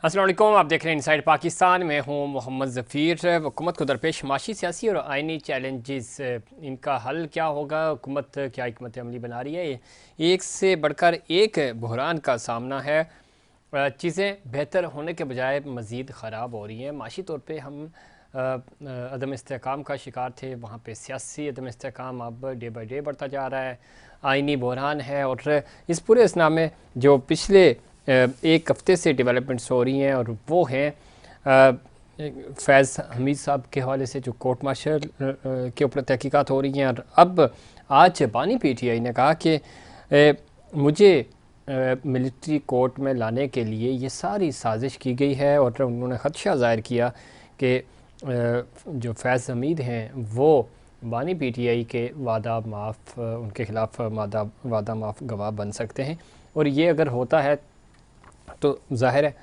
अस्सलाम वालेकुम, आप देख रहे हैं इनसाइड पाकिस्तान। मैं हूं मोहम्मद ज़फ़ीर। हुकूमत को दरपेश माशी, सियासी और आइनी चैलेंजेस, इनका हल क्या होगा? हुकूमत क्या हिकमत अमली बना रही है? एक से बढ़कर एक बहरान का सामना है। चीज़ें बेहतर होने के बजाय मज़ीद ख़राब हो रही हैं। माशी तौर पे हम अदम इस्तेहकाम का शिकार थे, वहाँ पे सियासी अदम इस्तेहकाम अब डे बाई डे बढ़ता जा रहा है। आइनी बहरान है और इस पूरे इसना में जो पिछले एक हफ़्ते से डेवलपमेंट्स हो रही हैं और वो हैं फैज़ हमीद साहब के हवाले से जो कोर्ट मार्शल के ऊपर तहकीकात हो रही हैं। और अब आज बानी पीटीआई ने कहा कि मुझे मिलिट्री कोर्ट में लाने के लिए ये सारी साजिश की गई है और उन्होंने ख़दशा ज़ाहिर किया कि जो फैज़ हमीद हैं वो बानी पीटीआई के वादा माफ़, उनके ख़िलाफ़ वादा माफ़ गवाह बन सकते हैं। और ये अगर होता है तो ज़ाहिर है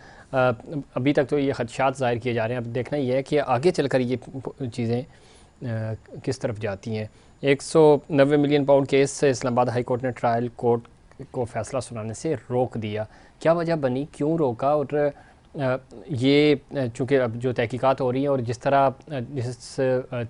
अभी तक तो ये ख़दशात ज़ाहिर किए जा रहे हैं। अब देखना ये है कि आगे चलकर ये चीज़ें किस तरफ जाती हैं। 190 मिलियन पाउंड केस से इस्लामाबाद हाई कोर्ट ने ट्रायल कोर्ट को फ़ैसला सुनाने से रोक दिया। क्या वजह बनी, क्यों रोका? और ये चूँकि अब जो तहकीकात हो रही हैं और जिस तरह जिस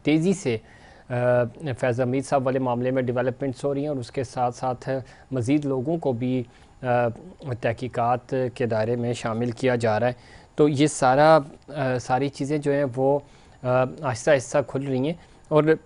तेज़ी से फैज़ हमीद साहब वाले मामले में डेवलपमेंट्स हो रही हैं और उसके साथ साथ मज़ीद लोगों को भी तहकीकात के दायरे में शामिल किया जा रहा है, तो ये सारी चीज़ें जो हैं वो आहिस्ता आहिस्ता खुल रही हैं। और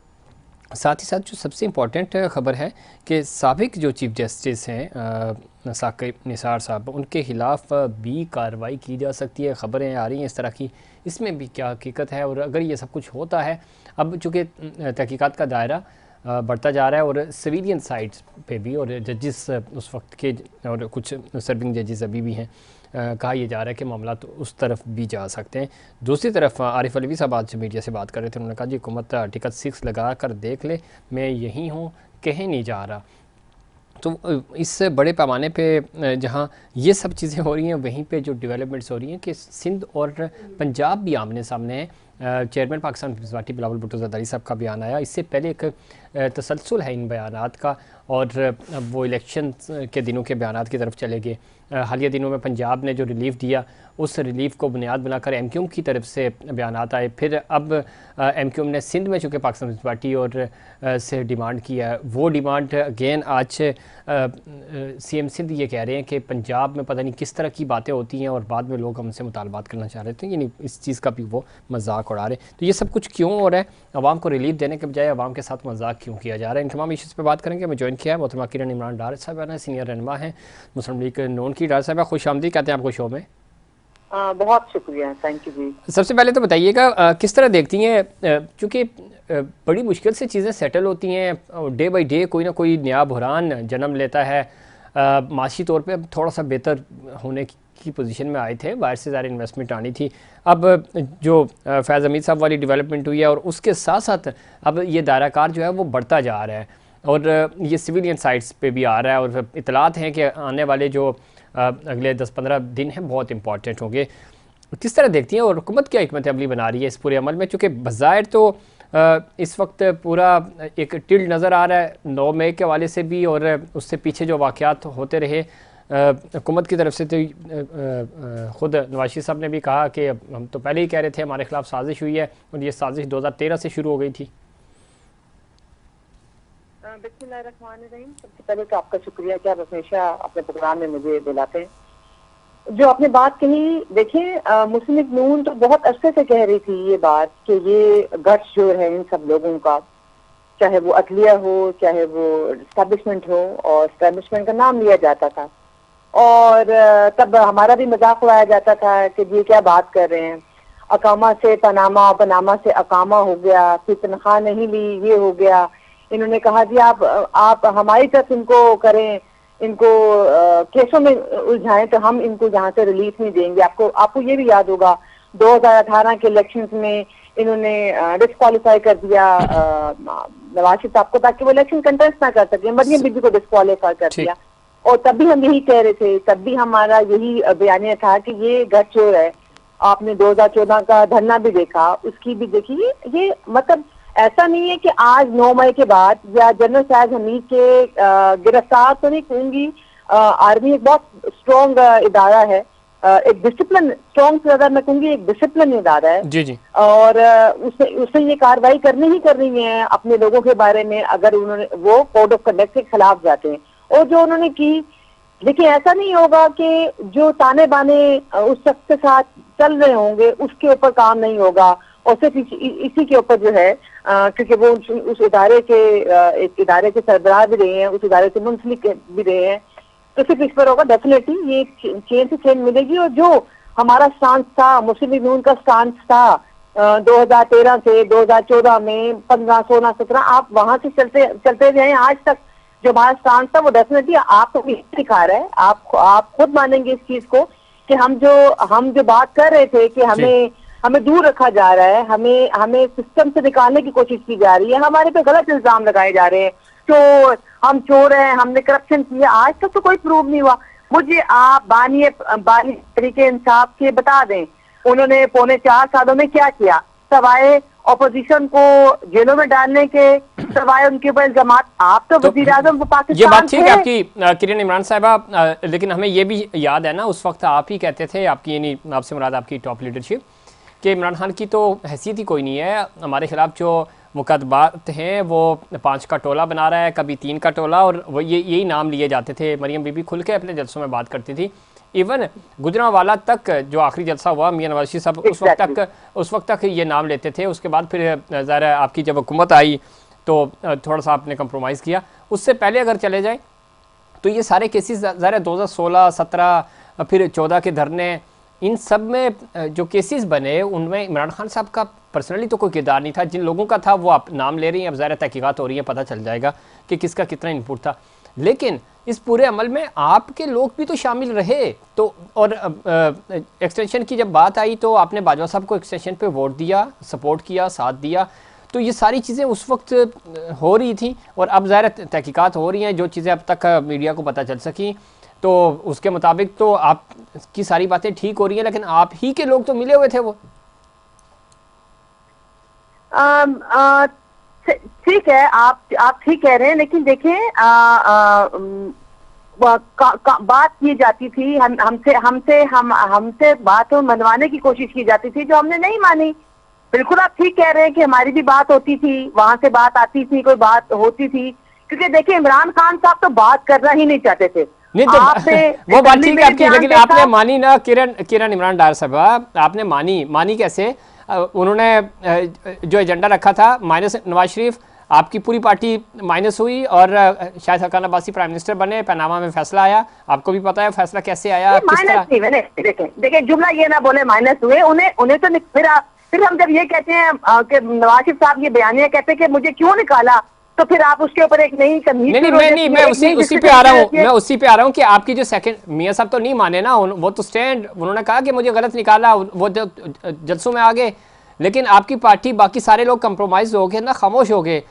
साथ ही साथ जो सबसे इम्पॉर्टेंट ख़बर है कि साबिक जो चीफ़ जस्टिस हैं साकिब निसार साहब, उनके ख़िलाफ़ भी कार्रवाई की जा सकती है। ख़बरें आ रही हैं इस तरह की, इसमें भी क्या हकीकत है? और अगर ये सब कुछ होता है, अब चूँकि तहकीकात का दायरा बढ़ता जा रहा है और सिविलियन साइड्स पे भी, और जजेस उस वक्त के और कुछ सर्विंग जजेस अभी भी हैं, कहा यह जा रहा है कि मामला तो उस तरफ भी जा सकते हैं। दूसरी तरफ आरिफ अलवी साहब आज मीडिया से बात कर रहे थे, उन्होंने कहा जी हुकूमत आर्टिकल 6 लगा कर देख ले, मैं यहीं हूँ, कहीं नहीं जा रहा। तो इस बड़े पैमाने पे जहाँ ये सब चीज़ें हो रही हैं, वहीं पे जो डेवलपमेंट्स हो रही हैं कि सिंध और पंजाब भी आमने सामने हैं। चेयरमैन पाकिस्तान पीपल्स पार्टी बिलावल भुट्टो ज़रदारी साहब का बयान आया, इससे पहले एक तसलसल है इन बयानात का, और अब वो इलेक्शन के दिनों के बयानात की तरफ चले गए। हालिया दिनों में पंजाब ने जो रिलीफ दिया, उस रिलीफ को बुनियाद बनाकर एमक्यूएम की तरफ से बयानात आए। फिर अब एमक्यूएम ने सिंध में चूँकि पाकिस्तान पीपल्स पार्टी और से डिमांड किया है, वो डिमांड अगेन आज सीएम सिंध ये कह रहे हैं कि पंजाब में पता नहीं किस तरह की बातें होती हैं और बाद में लोग हमसे मुतालबात करना चाह रहे थे, यानी इस चीज़ का भी वो मजाक उड़ा रहे हैं। तो ये सब कुछ क्यों हो रहा है? आवाम को रिलीफ देने के बजाय आवाम के साथ मजाक क्यों किया जा रहा है? इन तमाम इश्यूज़ पर बात करेंगे। मैं ज्वाइन किया है मोहतरमा किरण इमरान डार साहब है, सीनियर रहनुमा हैं मुस्लिम लीग नून की। डार साहब खुश आमदी कहते हैं आपको शो में। बहुत शुक्रिया, थैंक यू जी। सबसे पहले तो बताइएगा किस तरह देखती हैं, क्योंकि बड़ी मुश्किल से चीज़ें सेटल होती हैं, डे बाई डे कोई ना कोई नया बहरान जन्म लेता है। माशी तौर पे थोड़ा सा बेहतर होने की पोजीशन में आए थे, बाहर से ज़्यादा इन्वेस्टमेंट आनी थी। अब जो फैज़ हमीद साहब वाली डेवलपमेंट हुई है और उसके साथ साथ अब ये दायराकार जो है वो बढ़ता जा रहा है और ये सिविलियन साइट्स पे भी आ रहा है, और इतलात हैं कि आने वाले जो अगले 10-15 दिन हैं बहुत इंपॉर्टेंट होंगे। किस तरह देखती हैं और हुकूमत क्या हिकमत अमली बना रही है इस पूरे अमल में? चूँकि बज़ाहिर तो इस वक्त पूरा एक टिल्ड नज़र आ रहा है 9 मई के हवाले से भी, और उससे पीछे जो वाक़यात होते रहे हुकूमत की तरफ से, तो ख़ुद नवाज शरीफ साहब ने भी कहा कि हम तो पहले ही कह रहे थे हमारे ख़िलाफ़ साजिश हुई है, और ये साजिश 2013 से शुरू हो गई थी। बिस्मिल्लाहिर्रहमानिर्रहीम। सबसे पहले तो आपका शुक्रिया कि आप हमेशा अपने प्रोग्राम में मुझे बुलाते हैं। जो आपने बात कही, देखिए मुस्लिम लीग नून तो बहुत अरसे से कह रही थी ये बात कि ये गट्स जो है इन सब लोगों का, चाहे वो अदलिया हो चाहे वो एस्टैब्लिशमेंट हो, और एस्टैब्लिशमेंट का नाम लिया जाता था और तब हमारा भी मजाक उड़ाया जाता था कि ये क्या बात कर रहे हैं, अकामा से पनामा, पनामा से अकामा हो गया, फिर तनख्वाह नहीं ली, ये हो गया। इन्होंने कहा जी आप हमारी तरफ इनको करें, इनको केसों में उलझाएं तो हम इनको यहाँ से रिलीफ नहीं देंगे। आपको ये भी याद होगा 2018 के इलेक्शंस में इन्होंने डिस्क्वालीफाई कर दिया नवाज शरीफ साहब को, ताकि वो इलेक्शन कंटेस्ट ना कर सके। मरियम बीबी को डिस्क्वालीफाई कर दिया, और तब भी हम यही कह रहे थे, तब भी हमारा यही बयानिया था कि ये गठजोड़ है। आपने 2014 का धरना भी देखा, उसकी भी देखिए। ये मतलब ऐसा नहीं है कि आज 9 मई के बाद या जनरल फैज हमीद के गिरफ्तार तो नहीं कहूंगी, आर्मी एक बहुत स्ट्रॉन्ग इदारा है, एक डिसिप्लिन, स्ट्रॉन्ग से ज्यादा मैं कहूंगी एक डिसिप्लिन इदारा है। जी जी। और उसे ये कार्रवाई करनी है अपने लोगों के बारे में अगर उन्होंने वो कोड ऑफ कंडक्ट के खिलाफ जाते हैं। और जो उन्होंने की, लेकिन ऐसा नहीं होगा कि जो ताने बाने उस शख्स के साथ चल रहे होंगे उसके ऊपर काम नहीं होगा और सिर्फ इसी के ऊपर जो है, क्योंकि वो उस इदारे के एक इदारे के सरबराह भी रहे हैं, उस इदारे से मुंसलिक भी रहे हैं, तो सिर्फ इस पर होगा। डेफिनेटली ये चेन से चेन मिलेगी। और जो हमारा स्टांस था, मुस्लिम लीग नून का स्टांस था 2013 से 2014 में 15, 16, 17, आप वहां से चलते गए आज तक जो हमारा स्टांस था वो डेफिनेटली आपको भी दिखा रहा है। आप खुद मानेंगे इस चीज को कि हम जो बात कर रहे थे कि हमें दूर रखा जा रहा है, हमें सिस्टम से निकालने की कोशिश की जा रही है, हमारे पे गलत इल्जाम लगाए जा रहे हैं, चोर, हम चोर हैं, हमने करप्शन किया, आज तक तो कोई प्रूव नहीं हुआ। मुझे आप बानी तरीके इंसाफ के बता दें, उन्होंने पौने 4 सालों में क्या किया सवाए ऑपोजिशन को जेलों में डालने के, सवाए उनके ऊपर इल्जाम। आप तो वजीर आजम पाकिस्तान, ये बात ठीक है आपकी किरण इमरान साहबा, लेकिन हमें ये भी याद है ना, उस वक्त आप ही कहते थे, आपकी यानी आपसे मुराद आपकी टॉप लीडरशिप, कि इमरान खान की तो हैसियत ही कोई नहीं है, हमारे खिलाफ जो मुकदमात हैं वो 5 का टोला बना रहा है, कभी 3 का टोला, और वो यही नाम लिए जाते थे। मरियम बीबी खुल के अपने जलसों में बात करती थी। इवन गुजरांवाला तक जो आखिरी जलसा हुआ मियां नवाज शरीफ साहब उस वक्त तक ये नाम लेते थे। उसके बाद फिर ज़ाहिर आपकी जब हुकूमत आई तो थोड़ा सा आपने कंप्रोमाइज़ किया। उससे पहले अगर चले जाएँ तो ये सारे केसेस ज़ाहिर 2016, 17 फिर 14 के धरने, इन सब में जो केसेस बने उनमें इमरान खान साहब का पर्सनली तो कोई किरदार नहीं था। जिन लोगों का था वो आप नाम ले रही हैं, अब ज़ाहिर तहकीकात हो रही है, पता चल जाएगा कि किसका कितना इनपुट था। लेकिन इस पूरे अमल में आपके लोग भी तो शामिल रहे। तो और एक्सटेंशन की जब बात आई तो आपने बाजवा साहब को एक्सटेंशन पे वोट दिया, सपोर्ट किया, साथ दिया। तो ये सारी चीज़ें उस वक्त हो रही थी और अब ज़ाहिर तहकीकात हो रही हैं, जो चीज़ें अब तक मीडिया को पता चल सकी तो उसके मुताबिक तो आपकी सारी बातें ठीक हो रही हैं, लेकिन आप ही के लोग तो मिले हुए थे वो। ठीक है, आप ठीक कह रहे हैं, लेकिन देखें बात की जाती थी, हमसे बात मनवाने की कोशिश की जाती थी जो हमने नहीं मानी। बिल्कुल आप ठीक कह रहे हैं कि हमारी भी बात होती थी, वहां से बात आती थी, कोई बात होती थी, क्योंकि देखिए इमरान खान साहब तो बात करना ही नहीं चाहते थे। नहीं तो वो बात ठीक है आपकी, लेकिन आपने मानी ना किरण इमरान डार साहब, आपने मानी कैसे? उन्होंने जो एजेंडा रखा था माइनस नवाज शरीफ, आपकी पूरी पार्टी माइनस हुई और शायद हसन अब्बासी प्राइम मिनिस्टर बने, पनामा में फैसला आया, आपको भी पता है फैसला कैसे आया, किस तरह। देखें जुमला ये ना बोले माइनस हुए, उन्हें तो फिर हम जब ये कहते हैं कि नवाज शरीफ साहब ये बयानिया कहते हैं कि मुझे क्यों निकाला, तो फिर आप उसके ऊपर एक नई नहीं मैं उसी पे आ रहा हूँ कि आपकी जो सेकंड मियां साहब तो नहीं माने ना, वो तो स्टैंड, उन्होंने कहा कि मुझे गलत निकाला, वो जलसों में आ गए, लेकिन आपकी पार्टी बाकी सारे लोग कंप्रोमाइज हो गए ना, खामोश हो गए।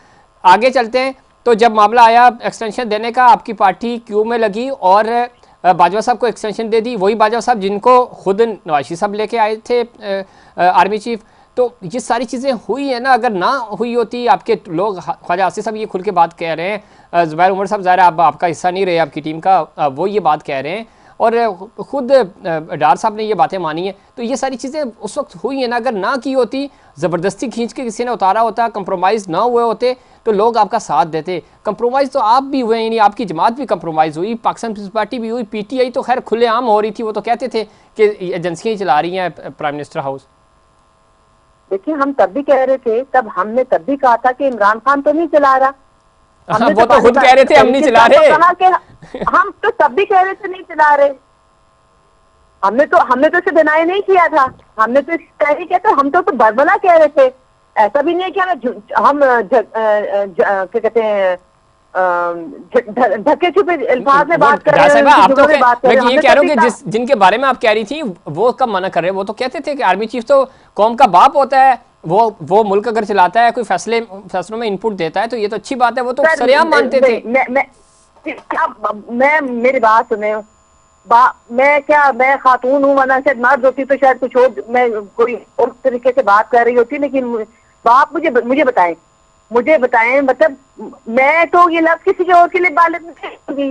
आगे चलते हैं तो जब मामला आया एक्सटेंशन देने का, आपकी पार्टी क्यू में लगी और बाजवा साहब को एक्सटेंशन दे दी, वही बाजवा साहब जिनको खुद नवाज शरीफ साहब लेके आए थे आर्मी चीफ। तो ये सारी चीज़ें हुई है ना, अगर ना हुई होती, आपके लोग, ख्वाजा आसिफ साहब ये खुल के बात कह रहे हैं, ज़ुबैर उमर साहब ज़ाहिर आप आपका हिस्सा नहीं रहे आपकी टीम का, वो ये बात कह रहे हैं और ख़ुद डार साहब ने ये बातें मानी हैं। तो ये सारी चीज़ें उस वक्त हुई हैं ना, अगर ना की होती, ज़बरदस्ती खींच के किसी ने उतारा होता, कंप्रोमाइज़ ना हुए होते तो लोग आपका साथ देते। कंप्रोमाइज़ तो आप भी हुए, यानी आपकी जमात भी कंप्रोमाइज़ हुई, पाकिस्तान पीपल्स पार्टी भी हुई, PTI तो खैर खुलेआम हो रही थी, वो तो कहते थे कि एजेंसियाँ ही चला रही हैं प्राइम मिनिस्टर हाउस। देखिए हम तब भी कह रहे थे, हमने तब भी कहा था कि इमरान खान तो नहीं चला रहा, वो तो खुद कह रहे थे हम नहीं चला रहे, हम तो तब भी कह रहे थे नहीं चला रहे, हमने तो इसे डिनाई नहीं किया था, हमने तो इसे किया था, हम तो बरबला कह रहे थे। ऐसा भी नहीं है कि हम क्या कहते हैं धक्के छुपे अल्फाज में बात कर रहे हैं। आप तो मैं ये कह रहा हूँ कि जिनके बारे में आप कह रही थी वो कब मना कर रहे हैं? वो तो कहते थे कि आर्मी चीफ तो कौम का बाप होता है, वो मुल्क अगर चलाता है, कोई फैसलों में इनपुट देता है तो ये तो अच्छी बात है, वो तो सरेआम मानते थे। मैं मेरी बात सुने, मैं खातून हूँ, वरना शायद मर्द होती तो शायद कुछ और, मैं कोई और तरीके से बात कर रही होती, लेकिन बाप मुझे बताएं मतलब मैं तो ये लफ्ज किसी के और के लिए वालिद नहीं कहूंगी।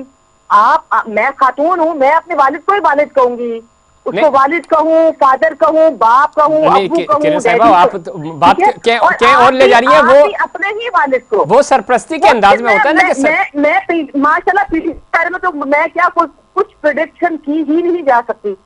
मैं खातून हूँ, मैं अपने वालिद को ही वालिद कहूंगी, उसको वालिद कहूँ, फादर कहूँ, बाप कहूँ, अब्बू कहूँ, किरण साहिबा, आप बात क्या और ले जा रही है, वो अपने ही वालिद को वो सरप्रस्ती के अंदाज में होता है ना कि मैं माशाल्लाह पीढ़ी के बारे में तो मैं क्या कुछ प्रेडिक्शन की ही नहीं जा सकती।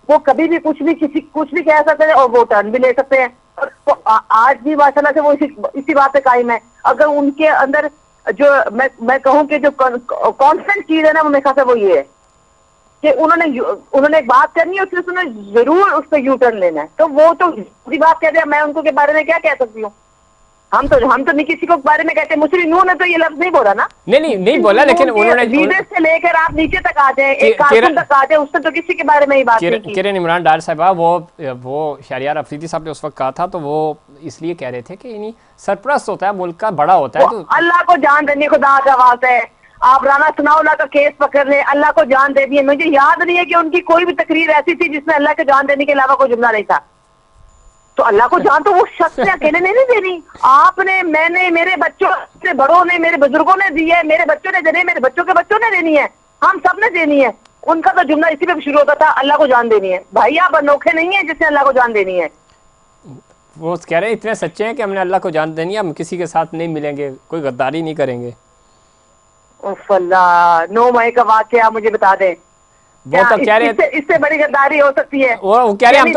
वो कभी भी कुछ भी कह सकते हैं और वो टर्न भी ले सकते हैं। और आज भी माशाल्लाह से वो इसी बात पे कायम है। अगर उनके अंदर जो मैं कहूँ कि जो कॉन्स्टेंट चीज है ना, वो मेरे ख्याल से वो ये है कि उन्होंने एक बात करनी है, उसने जरूर उस पर यू टर्न लेना है। तो वो तो बुरी बात कह दिया, मैं उनको के बारे में क्या कह सकती हूँ। हम तो नहीं किसी को बारे में कहते। मुस्लिम नून ने तो ये लफ्ज नहीं बोला ना, नहीं बोला, लेकिन उन्होंने लीडर से लेकर आप नीचे तक आ जाए, एक कारकुन तक आ जाए, उसने तो किसी के बारे में ही बात नहीं की। किरण इमरान डार साहबा, वो शहरियार अफरीदी साहब ने उस वक्त कहा था, तो वो इसलिए कह रहे थे कि यानी सरप्रस्त होता है, मुल्क का बड़ा होता है, तो अल्लाह को जान देने खुदा का वास्ता है। आप राना सनाउल्लाह का केस पकड़ ले, अल्लाह को जान दे दिए। मुझे याद नहीं है कि उनकी कोई भी तकरीर ऐसी थी जिसमें अल्लाह को जान देने के अलावा कोई जुमला नहीं था। तो अल्लाह को जान तो वो शख्स ने अकेले नहीं देनी। आपने, मैंने, मेरे बच्चों, मेरे बड़ों ने, मेरे बुजुर्गों ने दी है, मेरे बच्चों ने देनी है, मेरे बच्चों के बच्चों ने देनी है, हम सब ने देनी है। उनका तो जुमला इसी पे शुरू होता था, अल्लाह को जान देनी है। भाई आप अनोखे नहीं है जिसने अल्लाह को जान देनी है। वो कह रहे हैं इतने सच्चे हैं कि हमने अल्लाह को जान देनी है, हम किसी के साथ नहीं मिलेंगे, कोई गद्दारी नहीं करेंगे। अल्लाह, 9 मई का वाकया मुझे बता दें। वो तो कह रहे हैं इससे बड़ी गद्दारी हो सकती है। वो कह रहे हैं हम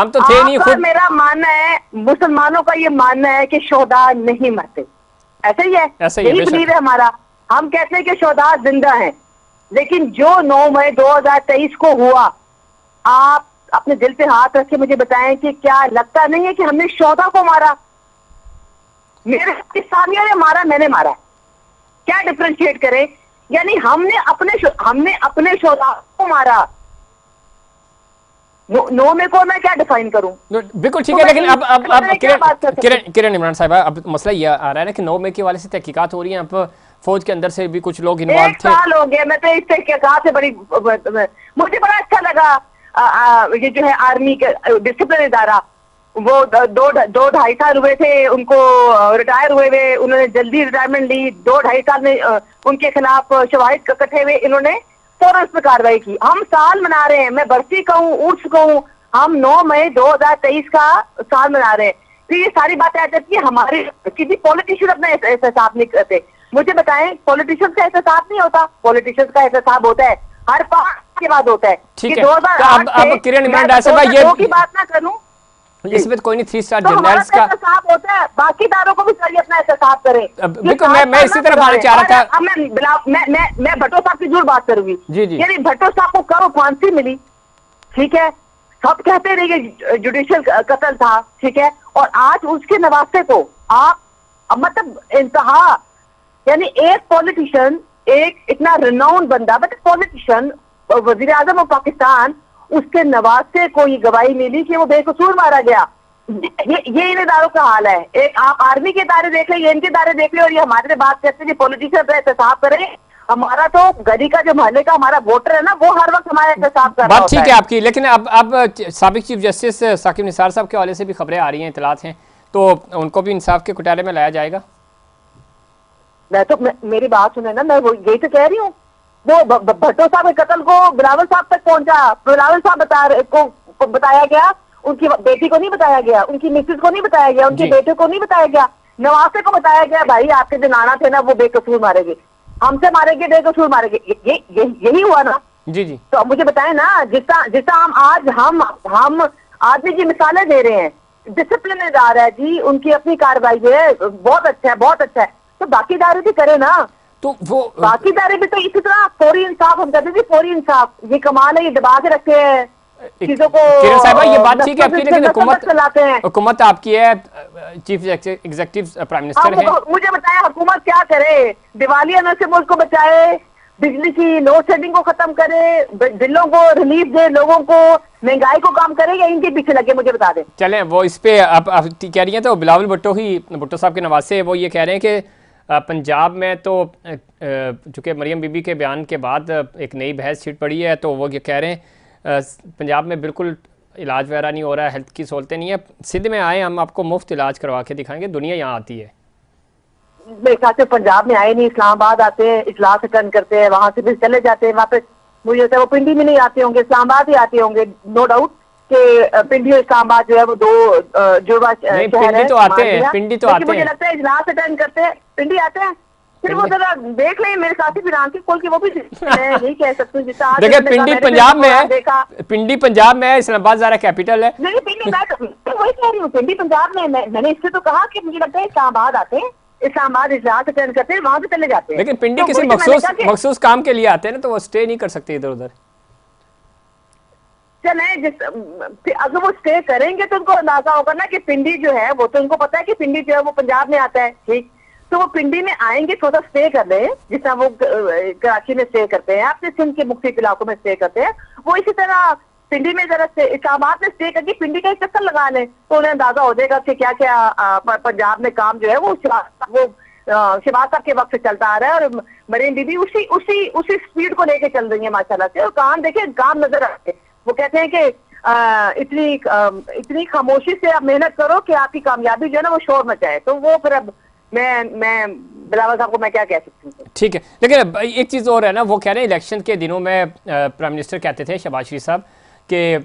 तो थे नहीं खुद। मेरा मानना है, मुसलमानों का ये मानना है कि शोहदा नहीं मरते, ऐसे ही है, यही बिलीव है हमारा। हम कहते हैं कि शोहदा जिंदा हैं, लेकिन जो 9 मई 2023 को हुआ, आप अपने दिल पे हाथ रख के मुझे बताएं कि क्या लगता नहीं है कि हमने शोहदा को मारा? मेरे सानिया ने मारा, मैंने मारा, क्या डिफरेंशिएट करें? यानी हमने अपने शोहदा को मारा। 9 मई को मैं क्या डिफाइन करूं? बिल्कुल ठीक है, लेकिन अब किरण इमरान साहब, अब मसला ये आ रहा है ना कि 9 मई के वाले से तहकीकात हो रही है। अब फौज के अंदर से भी कुछ लोग इन्वॉल्व थे। 1 साल हो गया, मैं तो इस तहकीकात से बड़ी, मुझे बड़ा अच्छा लगा। ये जो है आर्मी का डिसिप्लिन इदारा, वो 2-2.5 साल हुए थे उनको रिटायर हुए हुए, उन्होंने जल्दी रिटायरमेंट ली। 2-2.5 साल में उनके खिलाफ शवाहिद इकट्ठे हुए, इन्होंने फौरन उस पर कार्रवाई की। हम साल मना रहे हैं, मैं बरसी कहूँ, उर्स कहूँ, हम 9 मई 2023 का साल मना रहे हैं। फिर ये सारी बातें आ जाती है हमारे, किसी पॉलिटिशियन अपना एहसास नहीं करते। मुझे बताएं, पॉलिटिशियन का एहसास नहीं होता? पॉलिटिशियन का एहसास होता है हर 5 के बाद होता है। ठीक है, अब किरण इमरान डार साहब ये की बात ना करूं, इसमें कोई नहीं, 3 स्टार तो जनरल्स का एहसास होता है, बाकी दारों को भी चाहिए अपना एहसास करें। बिल्कुल, मैं इसी तरह बात चाह रहा था। मैं भट्टो साहब की जरूर बात करूंगी। जी। यानी भट्टो साहब को कब फांसी मिली, ठीक है, सब कहते रहे कि जुडिशियल कत्ल था, ठीक है, और आज उसके नवासे को आप मतलब इंतहा, यानी एक पॉलिटिशियन, एक इतना रिनाउंड बंदा, बट पॉलिटिशियन, वजीर आजम ऑफ पाकिस्तान, उसके नवासे को ये गवाही मिली कि वो बेकसूर मारा गया। ये इन इदारों का हाल है। एक आप आर्मी के इदारे देख ले, ये इनके इदारे देख ले, और ये हमारे से बात करते हैं पॉलिटिशियन पे एहतसाब करें। हमारा तो गली का जो मोहल्ले का हमारा वोटर है ना, वो हर वक्त हमारा एहतसाब कर रहा बात ठीक है आपकी, लेकिन अब साबिक चीफ जस्टिस साकिब निसार साहब के हवाले से भी खबरें आ रही हैं, इतलात हैं, तो उनको भी इंसाफ के कुटारे में लाया जाएगा। मेरी बात सुने ना, मैं यही तो कह रही हूँ। वो भट्टो साहब के कत्ल को बिलावल साहब तक पहुंचा, बिलावल साहब को बताया गया, उनकी बेटी को नहीं बताया गया, उनकी मिसेज को नहीं बताया गया, उनके बेटे को नहीं बताया गया, नवासे को बताया गया भाई आपके जो नाना थे ना वो बेकसूर मारेंगे, हमसे मारेंगे, बेकसूर मारेंगे। यही हुआ ना? जी। तो अब मुझे बताए ना, जिसका हम आदमी की मिसालें दे रहे हैं, डिसिप्लिन इदारा है जी, उनकी अपनी कार्रवाई है, बहुत अच्छा है, बहुत अच्छा है, तो बाकी इदारे भी करे ना। तो वो बाकी इदारे भी तो इसी तरह फौरी इंसाफ, हम कहते थे फौरी इंसाफ, ये कमाल है, ये दबा के रखे हैं चीजों को। किरण साहिबा, ये बात ठीक है आपकी, लेकिन हुकूमत आपकी है, चीफ एग्जीक्यूटिव प्राइम मिनिस्टर है। मुझे बताया हुकूमत क्या करे? दिवालिया से मुल्क को बचाए, बिजली की लोड शेडिंग को खत्म करे, बिलों को रिलीफ दे, लोगों को महंगाई को कम करे, या इनके पीछे लगे? मुझे बता दें। चलें, वो इस पे आप कह रही हैं, तो बिलावल भुट्टो साहब के नवासे वो ये कह रहे हैं कि पंजाब में तो चूँकि मरियम बीबी के बयान के बाद एक नई बहस छिड़ पड़ी है, तो वो ये कह रहे हैं पंजाब में बिल्कुल इलाज वगैरह नहीं हो रहा है, हेल्थ की सहूलतें नहीं है, सिंध में आए, हम आपको मुफ्त इलाज करवा के दिखाएंगे, दुनिया यहाँ आती है। मेरे ख्याल से पंजाब में आए नहीं, इस्लामाबाद आते हैं, इजलास अटेंड करते हैं, वहां से फिर चले जाते हैं वापस। मुझे लगता है वो पिंडी में नहीं आते होंगे, इस्लामाबाद ही आते होंगे, नो डाउट कि पिंडी और इस्लामाबाद जो है वो दो जुड़वा शहर है। पिंडी तो आते हैं, पिंडी तो आते हैं। मुझे लगता है इजलास अटेंड करते हैं, पिंडी आते हैं, फिर वो जरा देख लें मेरे साथी फिर की खोल के वो भी मैं यही कह सकती हूँ। देखिए पिंडी पंजाब में है, पिंडी पंजाब में है, इस्लामाबाद ज़रा कैपिटल है। नहीं पिंडी मैं वही कह रही हूँ, पिंडी पंजाब में। मैंने इससे तो कहा कि मुझे लगता है इस्लामाबाद आते हैं, इस्लामाबाद इजलास अटेंड करते हैं, वहां से चले जाते हैं। लेकिन पिंडी किसी मखसूस काम के लिए आते हैं ना, तो वो स्टे नहीं कर सकते इधर उधर। चले अगर वो स्टे करेंगे तो उनको अंदाजा होगा ना कि पिंडी जो है वो, तो उनको पता है कि पिंडी जो है वो पंजाब में आता है, ठीक, तो वो पिंडी में आएंगे, थोड़ा स्टे कर रहे हैं जिस तरह वो कराची में स्टे करते हैं, अपने सिंध के मुख्तलिफ इलाकों में स्टे करते हैं, वो इसी तरह पिंडी में जरा इस्लामाबाद में स्टे करके पिंडी का एक चक्कर लगा लें, तो उन्हें अंदाजा हो जाएगा कि क्या क्या पंजाब में काम जो है वो शहबाज साहब के वक्त से चलता आ रहा है, और मरीन बीबी उसी स्पीड को लेके चल रही है माशाल्लाह से। और काम देखे, काम नजर आते हैं। वो कहते हैं कि इतनी खामोशी से आप मेहनत करो कि आपकी कामयाबी जो है ना वो शोर मचाए। तो वो फिर अब मैं बिलावल साहब को मैं क्या कह सकती हूँ। ठीक है, लेकिन एक चीज़ और है ना, वो कह रहे हैं इलेक्शन के दिनों में प्राइम मिनिस्टर कहते थे शहबाज शरीफ साहब कि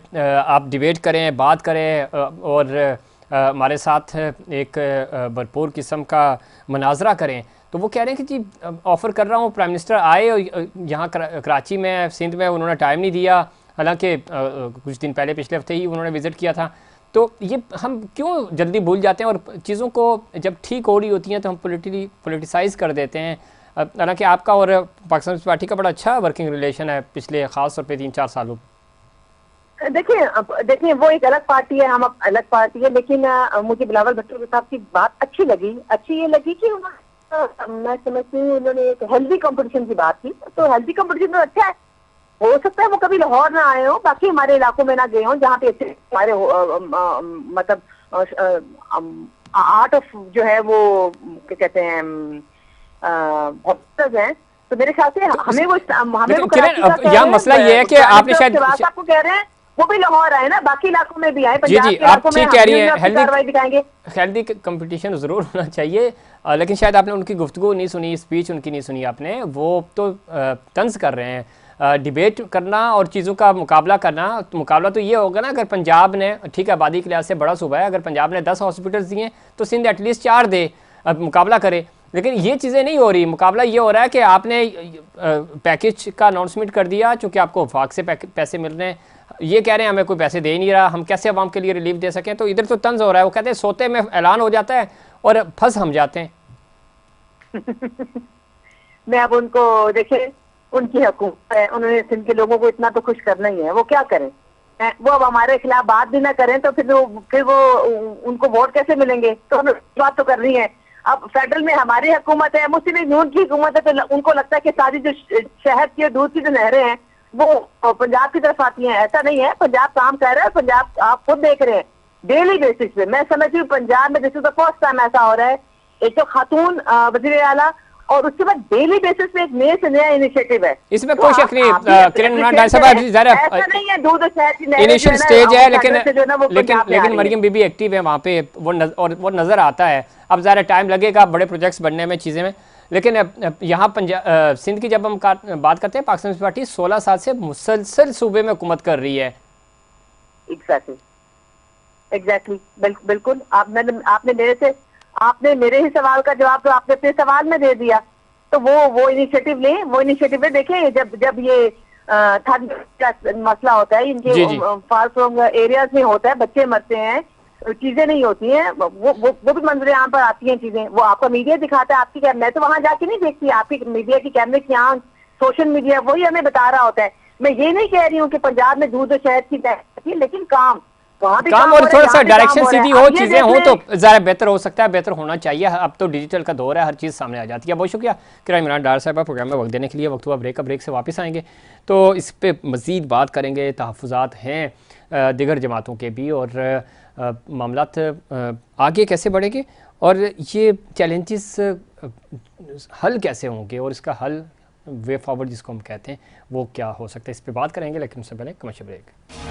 आप डिबेट करें, बात करें और हमारे साथ एक भरपूर किस्म का मनाजरा करें। तो वो कह रहे हैं कि जी ऑफ़र कर रहा हूँ, प्राइम मिनिस्टर आए और यहाँ कराची में, सिंध में उन्होंने टाइम नहीं दिया, हालांकि कुछ दिन पहले पिछले हफ्ते ही उन्होंने विज़िट किया था। तो ये हम क्यों जल्दी भूल जाते हैं, और चीज़ों को जब ठीक हो रही होती हैं तो हम पोलिटिसाइज़ कर देते हैं। हालांकि आपका और पाकिस्तान पीपल्स पार्टी का बड़ा अच्छा वर्किंग रिलेशन है पिछले ख़ास तौर पे 3-4 सालों। देखिए वो एक अलग पार्टी है, हम अलग पार्टी है, लेकिन मुझे बिलावल भुट्टो साहब की बात अच्छी ये लगी कि मैं समझती हूँ उन्होंने एक हेल्दी कंपटीशन की बात की। तो हेल्दी कंपटीशन तो अच्छा है, हो सकता है वो कभी लाहौर ना आए हो, बाकी हमारे इलाकों में ना गए हो जहाँ पे अच्छे हमारे मतलब आर्ट ऑफ जो है वो क्या कहते हैं हैं। तो मेरे ख्याल से हमें वो यहाँ मसला ये है कि आपने शायद आपको कह रहे हैं वो भी लाहौर आए ना, बाकी इलाकों में भी आए, जी जी आप ठीक कह रही हैं, हेल्दी कंपटीशन जरूर होना चाहिए। लेकिन शायद आपने उनकी गुफ्तगू नहीं सुनी, स्पीच उनकी नहीं सुनी आपने। वो तो तंज कर रहे हैं, डिबेट करना और चीज़ों का मुकाबला करना। तो मुकाबला तो ये होगा ना, अगर पंजाब ने, ठीक है आबादी के लिहाज से बड़ा सूबा है, अगर पंजाब ने 10 हॉस्पिटल्स दिए तो सिंध एटलीस्ट 4 दे, अब मुकाबला करे। लेकिन ये चीज़ें नहीं हो रही। मुकाबला ये हो रहा है कि आपने पैकेज का अनाउंसमेंट कर दिया, चूँकि आपको वफाक से पैसे मिल रहे हैं, ये कह रहे हैं हमें कोई पैसे दे नहीं रहा, हम कैसे आवाम के लिए रिलीफ दे सकें। तो इधर तो तंज हो रहा है। वो कहते हैं सोते में ऐलान हो जाता है और फंस हम जाते हैं। मैं अब उनको देखिए, उनकी हुकूमत है, उन्होंने सिंध के लोगों को इतना तो खुश करना ही है, वो क्या करें। वो अब हमारे खिलाफ बात भी ना करें तो फिर वो उनको वोट कैसे मिलेंगे। तो हमें बात तो करनी है। अब फेडरल में हमारी हुकूमत है, मुस्लिम लीग नून की हुकूमत है, तो उनको लगता है कि सारी जो शहद की और दूध की जो नहरें हैं वो पंजाब की तरफ आती हैं। ऐसा नहीं है, पंजाब काम कर रहा है, पंजाब आप खुद देख रहे हैं डेली बेसिस पे। मैं समझती हूँ पंजाब में this is the first time ऐसा हो रहा है, एक तो खातून वज़ीर आला, और उसके बाद डेली बेसिस पे एक नए से नया इनिशिएटिव है। इसमें कोई शक नहीं, किरण इमरान डाई साहब ऐसा नहीं है दूध और शहद की नहरें इनिशियल स्टेज है, लेकिन मरियम बीबी एक्टिव है वहाँ पे, वो नजर आता है। अब ज़रा टाइम लगेगा बड़े प्रोजेक्ट्स बनने में, चीज़ें में। लेकिन यहाँ पंजाब सिंध की जब हम बात करते हैं, पाकिस्तान पीपल्स पार्टी 16 साल से मुसलसल सूबे में हुकूमत कर रही है। एग्जैक्टली बिल्कुल। आपने मेरे ही सवाल का जवाब तो आपने अपने सवाल में दे दिया। तो वो इनिशिएटिव लें, देखें जब ये मसला होता है, इनके फार फ्रॉम एरियाज में होता है, बच्चे मरते हैं, चीजें नहीं होती हैं, वो भी मंजर आम पर आती हैं चीजें। वो आपका मीडिया दिखाता है, आपकी मैं तो वहां जाके नहीं देखती, आपकी मीडिया की कैमरे की आंख, सोशल मीडिया वही हमें बता रहा होता है। मैं ये नहीं कह रही हूँ कि पंजाब में दूध और शहद की थी, लेकिन काम और थोड़ा सा डायरेक्शन सीधी हो, चीजें हो तो ज़रा बेहतर हो सकता है, बेहतर होना चाहिए। अब तो डिजिटल का दौर है, हर चीज़ सामने आ जाती है। बहुत शुक्रिया किरण इमरान डार साहब प्रोग्राम में वक्त देने के लिए। वक्त हुआ ब्रेक से वापस आएंगे तो इस पर मज़ीद बात करेंगे। तहफ़्फ़ुज़ात हैं दिगर जमातों के भी, और मामलात आगे कैसे बढ़ेंगे और ये चैलेंजेस हल कैसे होंगे, और इसका हल वे फॉरवर्ड जिसको हम कहते हैं वो क्या हो सकता है, इस पर बात करेंगे। लेकिन उससे पहले कमर्शियल ब्रेक।